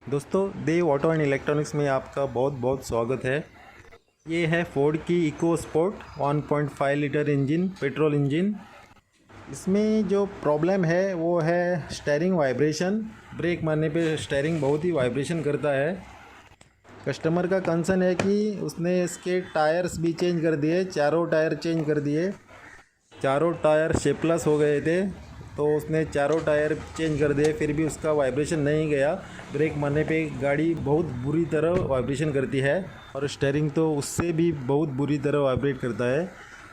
दोस्तों, देव auto and electronics में आपका बहुत बहुत स्वागत है। ये है फोर्ड की Eco Sport 1.5 litre engine, petrol engine. इसमें जो प्रॉब्लम है वो है स्टीयरिंग वाइब्रेशन। ब्रेक मारने पे स्टीयरिंग बहुत ही वाइब्रेशन करता है। कस्टमर का कंसर्न है कि उसने इसके टायर्स भी चेंज कर दिए, चारों टायर चेंज कर दिए। चारों टायर शेपलेस हो गए थे, तो उसने चारों टायर चेंज कर दिए, फिर भी उसका वाइब्रेशन नहीं गया। ब्रेक मारने पे गाड़ी बहुत बुरी तरह वाइब्रेशन करती है और स्टीयरिंग तो उससे भी बहुत बुरी तरह वाइब्रेट करता है।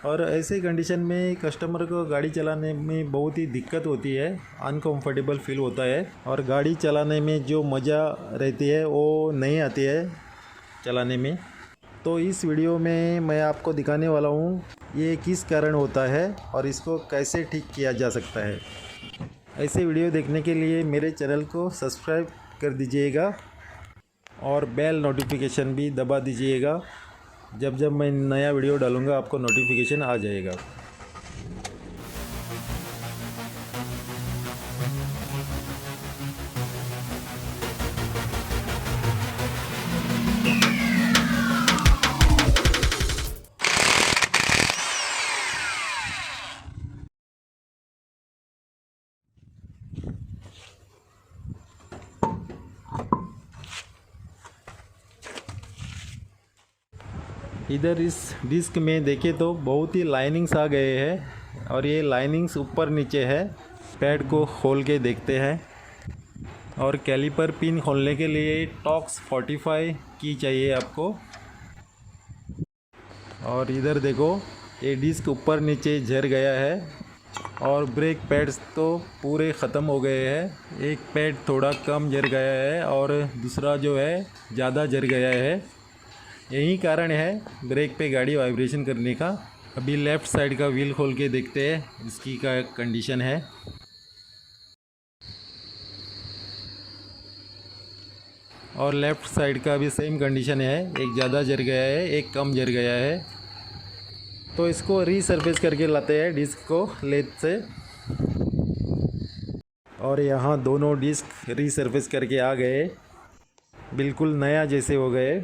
और ऐसे कंडीशन में कस्टमर को गाड़ी चलाने में बहुत ही दिक्कत होती है, अनकंफर्टेबल फील होता है और गाड़ी चलाने में जो मज़ा रहती है वो नहीं आती है चलाने में। तो इस वीडियो में मैं आपको दिखाने वाला हूँ ये किस कारण होता है और इसको कैसे ठीक किया जा सकता है। ऐसे वीडियो देखने के लिए मेरे चैनल को सब्सक्राइब कर दीजिएगा और बेल नोटिफिकेशन भी दबा दीजिएगा। जब जब मैं नया वीडियो डालूँगा आपको नोटिफिकेशन आ जाएगा। इधर इस डिस्क में देखें तो बहुत ही लाइनिंग्स आ गए हैं और ये लाइनिंग्स ऊपर नीचे है। पैड को खोल के देखते हैं और कैलिपर पिन खोलने के लिए टॉक्स 45 की चाहिए आपको। और इधर देखो ये डिस्क ऊपर नीचे झड़ गया है और ब्रेक पैड्स तो पूरे ख़त्म हो गए हैं। एक पैड थोड़ा कम झड़ गया है और दूसरा जो है ज़्यादा झड़ गया है। यही कारण है ब्रेक पे गाड़ी वाइब्रेशन करने का। अभी लेफ़्ट साइड का व्हील खोल के देखते हैं इसकी क्या कंडीशन है। और लेफ़्ट साइड का भी सेम कंडीशन है, एक ज़्यादा जर गया है, एक कम जर गया है। तो इसको रीसर्फेस करके लाते हैं डिस्क को लेथ से। और यहाँ दोनों डिस्क रीसर्फेस करके आ गए, बिल्कुल नया जैसे हो गए।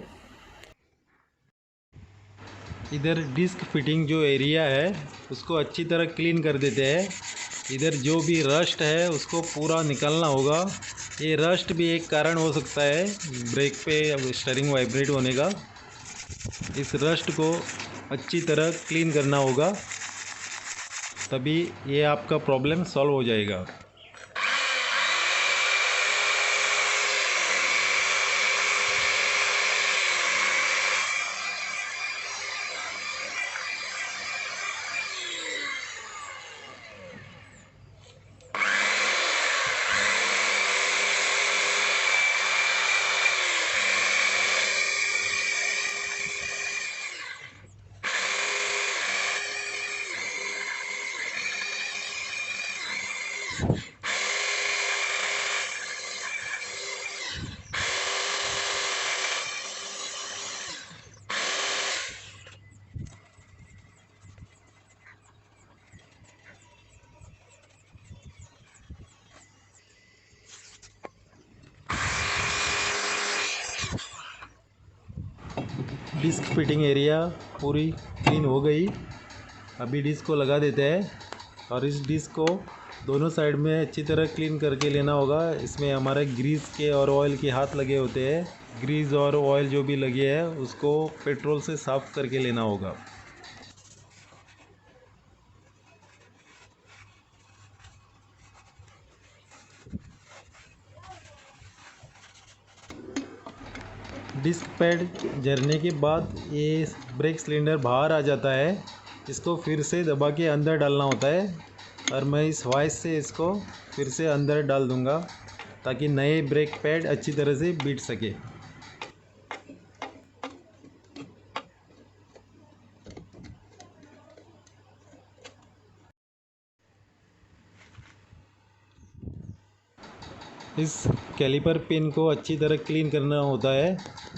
इधर डिस्क फिटिंग जो एरिया है उसको अच्छी तरह क्लीन कर देते हैं। इधर जो भी रस्ट है उसको पूरा निकालना होगा। ये रस्ट भी एक कारण हो सकता है ब्रेक पे स्टीयरिंग वाइब्रेट होने का। इस रस्ट को अच्छी तरह क्लीन करना होगा, तभी ये आपका प्रॉब्लम सॉल्व हो जाएगा। डिस्क फिटिंग एरिया पूरी क्लीन हो गई। अभी डिस्क को लगा देते हैं और इस डिस्क को दोनों साइड में अच्छी तरह क्लीन करके लेना होगा। इसमें हमारे ग्रीस के और ऑयल के हाथ लगे होते हैं। ग्रीस और ऑयल जो भी लगे हैं उसको पेट्रोल से साफ़ करके लेना होगा। डिस्क पैड झरने के बाद ये ब्रेक सिलेंडर बाहर आ जाता है। इसको फिर से दबा के अंदर डालना होता है और मैं इस वाइस से इसको फिर से अंदर डाल दूंगा ताकि नए ब्रेक पैड अच्छी तरह से बीट सके। इस कैलिपर पिन को अच्छी तरह क्लीन करना होता है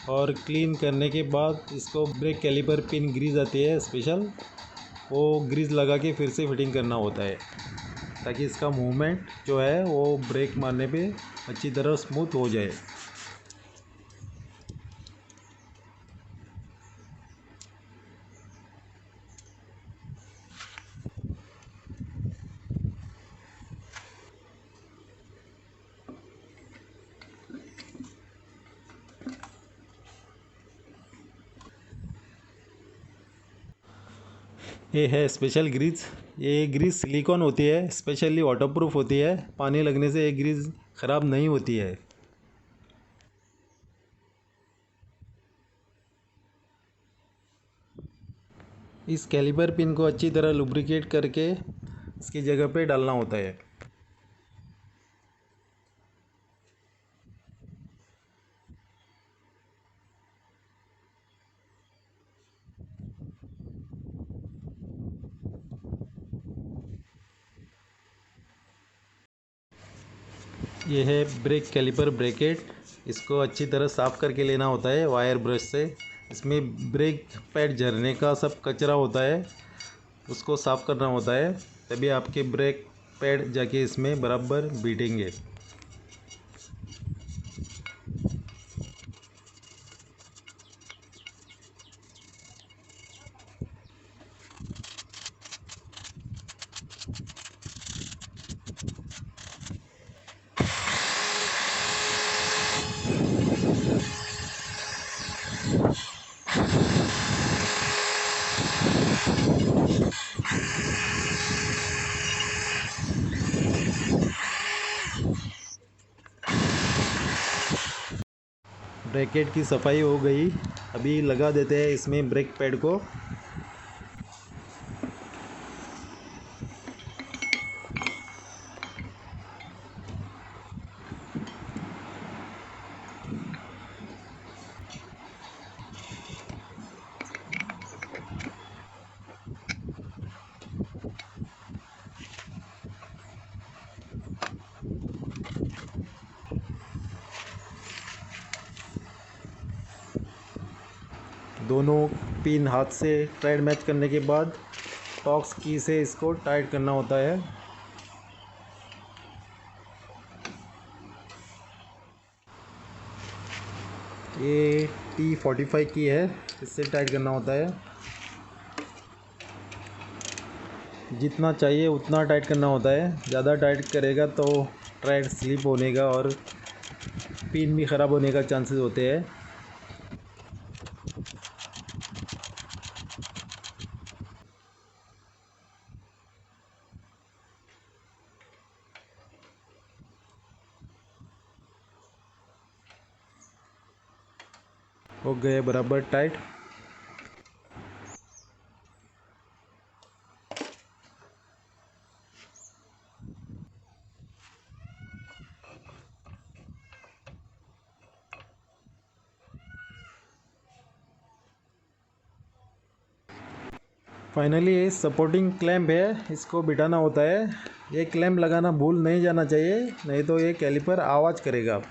और क्लीन करने के बाद इसको ब्रेक कैलिपर पिन ग्रीज आती है स्पेशल, वो ग्रीज लगा के फिर से फिटिंग करना होता है ताकि इसका मूवमेंट जो है वो ब्रेक मारने पे अच्छी तरह स्मूथ हो जाए। ये है स्पेशल ग्रीस। ये ग्रीस सिलिकॉन होती है, स्पेशली वाटरप्रूफ होती है, पानी लगने से ये ग्रीस ख़राब नहीं होती है। इस कैलिपर पिन को अच्छी तरह लुब्रिकेट करके इसकी जगह पे डालना होता है। ये है ब्रेक कैलिपर ब्रेकेट। इसको अच्छी तरह साफ़ करके लेना होता है वायर ब्रश से। इसमें ब्रेक पैड झरने का सब कचरा होता है, उसको साफ़ करना होता है, तभी आपके ब्रेक पैड जाके इसमें बराबर बीटेंगे। ब्रैकेट की सफाई हो गई। अभी लगा देते हैं इसमें ब्रेक पैड को। दोनों पिन हाथ से टाइट मैच करने के बाद टॉक्स की से इसको टाइट करना होता है। ये T45 की है, इससे टाइट करना होता है। जितना चाहिए उतना टाइट करना होता है, ज़्यादा टाइट करेगा तो थ्रेड स्लिप होने का और पिन भी ख़राब होने का चांसेस होते हैं। हो गए बराबर टाइट। फाइनली ये सपोर्टिंग क्लैंप है, इसको बिठाना होता है। ये क्लैंप लगाना भूल नहीं जाना चाहिए, नहीं तो ये कैलिपर आवाज़ करेगा।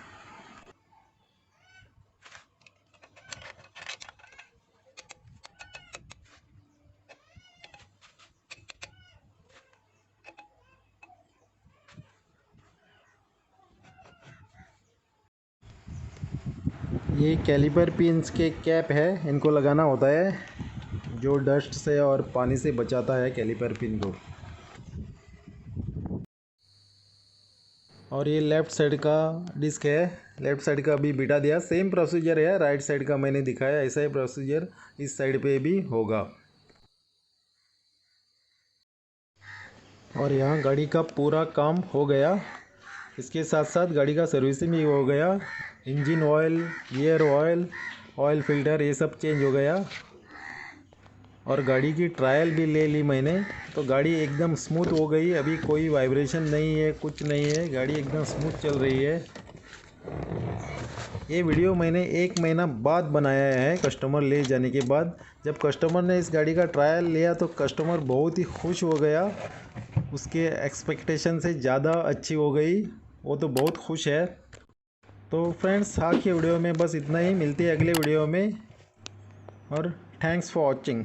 ये कैलिपर पिन्स के कैप है, इनको लगाना होता है, जो डस्ट से और पानी से बचाता है कैलिपर पिन को। और ये लेफ़्ट साइड का डिस्क है, लेफ़्ट साइड का भी बिठा दिया। सेम प्रोसीजर है, राइट साइड का मैंने दिखाया, ऐसा ही प्रोसीजर इस साइड पे भी होगा। और यहाँ गाड़ी का पूरा काम हो गया। इसके साथ साथ गाड़ी का सर्विसिंग भी हो गया। Engine oil, gear oil, oil filter, ये सब चेंज हो गया। और गाड़ी की ट्रायल भी ले ली मैंने, तो गाड़ी एकदम स्मूथ हो गई। अभी कोई वाइब्रेशन नहीं है, कुछ नहीं है, गाड़ी एकदम स्मूथ चल रही है। ये वीडियो मैंने 1 महीना बाद बनाया है, कस्टमर ले जाने के बाद। जब कस्टमर ने इस गाड़ी का ट्रायल लिया तो कस्टमर बहुत ही खुश हो गया, उसके एक्सपेक्टेशन से ज़्यादा अच्छी हो गई, वो तो बहुत खुश है। तो फ्रेंड्स, आज के वीडियो में बस इतना ही। मिलती है अगले वीडियो में, और थैंक्स फॉर वॉचिंग।